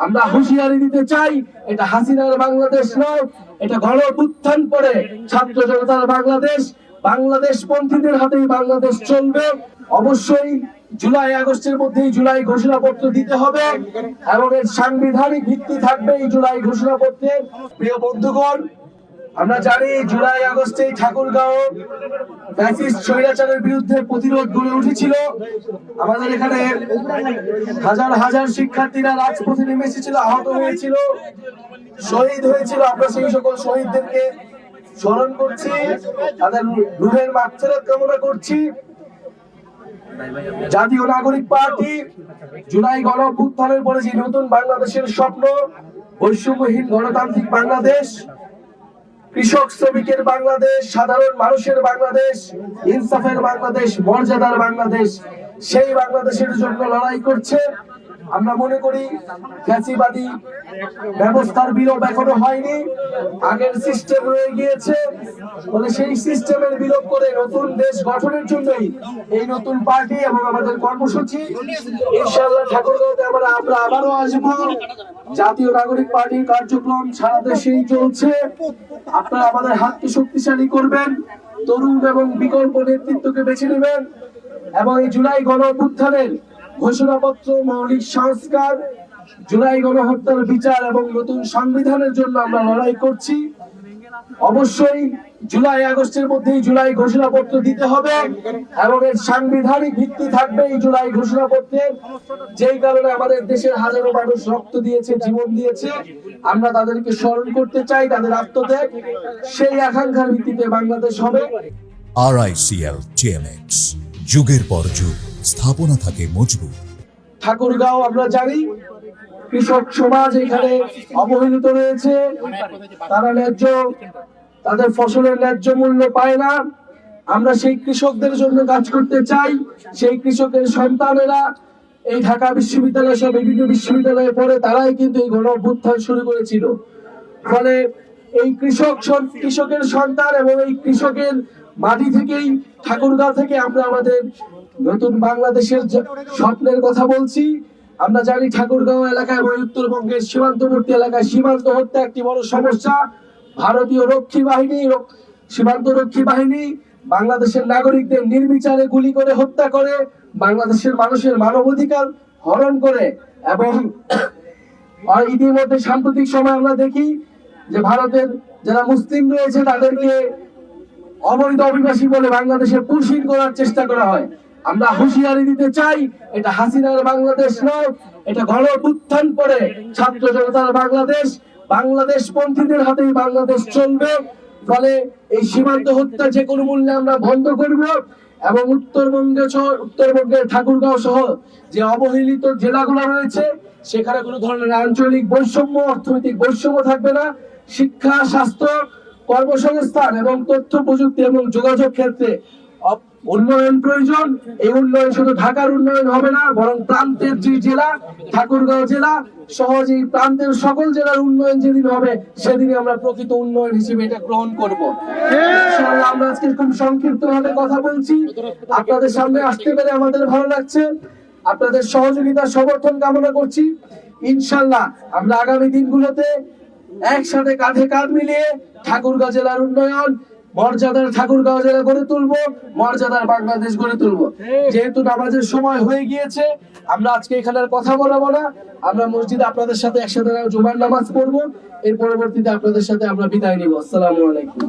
আমরা হুঁশিয়ারি দিতে চাই, এটা হাসিনার বাংলাদেশ নয়, এটা গণঅভ্যুত্থান পরে ছাত্র জনতার বাংলাদেশ। বাংলাদেশ পন্থীদের হাতেই বাংলাদেশ চলবে। অবশ্যই জুলাই আগস্টের মধ্যেই জুলাই ঘোষণাপত্র দিতে হবে এবং এর সাংবিধানিক ভিত্তি থাকবে এই জুলাই ঘোষণাপত্রের। প্রিয় বন্ধুগণ, আমরা জানি জুলাই আগস্টে ঠাকুরগাঁও ফ্যাসিস্ট স্বৈরাচারের বিরুদ্ধে প্রতিরোধ গড়ে উঠেছিল। আমাদের এখানে হাজার হাজার শিক্ষার্থীরা রাজপথে নেমে এসেছিল, আহত হয়েছিল, শহীদ হয়েছিল। আমরা সেই সকল শহীদদেরকে স্মরণ করছি, তাদের রুহের মাগফিরাত কামনা করছি। জাতীয় নাগরিক পার্টি জুলাই গণঅভ্যুত্থানের পরে যে নতুন বাংলাদেশের স্বপ্ন, বৈষম্যহীন গণতান্ত্রিক বাংলাদেশ, কৃষক শ্রমিকের বাংলাদেশ, সাধারণ মানুষের বাংলাদেশ, ইনসাফের বাংলাদেশ, মর্যাদার বাংলাদেশ, সেই বাংলাদেশের জন্য লড়াই করছে। আমরা মনে করি ফ্যাসিবাদী ব্যবস্থার বিলোপ এখনো হয়নি, আগের সিস্টেম রয়ে গিয়েছে। বলে সেই সিস্টেমের বিলোপ করে নতুন দেশ গঠনের জন্যই এই নতুন পার্টি এবং আমাদের কর্মসূচি। ইনশাআল্লাহ ঠাকুরগাঁওতে আমরা আবারও আসবো। জাতীয় নাগরিক পার্টির কার্যক্রম সারা দেশেই চলছে। আপনারা আমাদের হাতকে শক্তিশালী করবেন, তরুণ এবং বিকল্প নেতৃত্বকে বেছে নেবেন এবং এই জুলাই গণঅভ্যুত্থানের ঘোষণাপত্র, মৌলিক সংস্কার, জুলাই গণহত্যার বিচার এবং নতুন সংবিধানের জন্য আমরা লড়াই করছি। অবশ্যই জুলাই আগস্টের মধ্যেই জুলাই ঘোষণাপত্র দিতে হবে এবং এর সাংবিধানিক ভিত্তি থাকবে এই জুলাই ঘোষণাপত্রের। যেই কারণে আমাদের দেশের হাজারো মানুষ রক্ত দিয়েছে, জীবন দিয়েছে, আমরা তাদেরকে স্মরণ করতে চাই, তাদের আত্মত্যাগ। সেই আকাঙ্ক্ষার ভিত্তিতে বাংলাদেশ হবে। RICL TMX, যুগের পর যুগ স্থাপনা থাকে মজবুত। ঠাকুরগাঁও আমরা জানি কৃষক সমাজ এখানে অবহেলিত রয়েছে, তারা তাদের ফসলের ন্যায্য মূল্য পায় না। আমরা সেই কৃষকদের জন্য কাজ করতে চাই। সেই কৃষকের সন্তানেরা এই ঢাকা বিশ্ববিদ্যালয় সহ বিভিন্ন বিশ্ববিদ্যালয়ে পড়ে, তারাই কিন্তু এই গণঅভ্যুত্থান শুরু করেছিল। ফলে এই কৃষকের সন্তান এবং এই কৃষকের মাটি থেকেই, ঠাকুরগাঁও থেকে আমরা আমাদের নতুন বাংলাদেশের স্বপ্নের কথা বলছি। আমরা জানি ঠাকুরগাঁও এলাকা এবং উত্তরবঙ্গের সীমান্তবর্তী এলাকায় সীমান্ত হত্যা একটি বড় সমস্যা। ভারতীয় সীমান্ত রক্ষী বাহিনী বাংলাদেশের নাগরিকদের নির্বিচারে গুলি করে হত্যা করে, বাংলাদেশের মানুষের মানবাধিকার হরণ করে। এবং ইতিমধ্যে সাম্প্রতিক সময় আমরা দেখি যে ভারতের যারা মুসলিম রয়েছে তাদেরকে অবৈধ অভিবাসী বলে বাংলাদেশে পুশিং করার চেষ্টা করা হয়। আমরা হুঁশিয়ারি দিতে চাই, এটা হাসিনার বাংলাদেশ নয়, এটা গণঅভ্যুত্থান পরে ছাত্র জনতার বাংলাদেশ। বাংলাদেশ পন্থীদের হাতেই বাংলাদেশ চলবে। ফলে এই সীমান্ত হত্যা যে কোনো মূল্যে আমরা বন্ধ করব এবং উত্তরবঙ্গের ঠাকুরগাঁও সহ যে অবহেলিত জেলাগুলো রয়েছে সেখানে কোনো ধরনের আঞ্চলিক বৈষম্য, অর্থনৈতিক বৈষম্য থাকবে না। শিক্ষা, স্বাস্থ্য, কর্মসংস্থান এবং তথ্য প্রযুক্তি এবং যোগাযোগ ক্ষেত্রে উন্নয়ন প্রয়োজন। এই উন্নয়ন শুধু ঢাকার উন্নয়ন হবে না, বরং প্রান্তের যে জেলা, ঠাকুরগাঁও জেলা সহ যে প্রান্তের সকল জেলার উন্নয়ন যেদিন হবে সেদিনই আমরা প্রকৃত উন্নয়ন হিসেবে এটা গ্রহণ করব। ইনশাআল্লাহ আমরা আজকে খুব সংক্ষিপ্ত ভাবে কথা বলছি, আপনাদের সামনে আসতে পেরে আমাদের ভালো লাগছে। আপনাদের সহযোগিতা, সমর্থন কামনা করছি। ইনশাআল্লাহ আমরা আগামী দিনগুলোতে একসাথে কাঁধে কাঁধ মিলিয়ে ঠাকুরগাঁও জেলার উন্নয়ন, মর্যাদার ঠাকুরগাঁও জেলা গড়ে তুলবো, মর্যাদার বাংলাদেশ গড়ে তুলবো। যেহেতু নামাজের সময় হয়ে গিয়েছে, আমরা আজকে এখানে আর কথা বলবো না। আমরা মসজিদে আপনাদের সাথে একসাথে জুমার নামাজ পড়বো, এর পরবর্তীতে আপনাদের সাথে আমরা বিদায় নিব। আসসালামু আলাইকুম।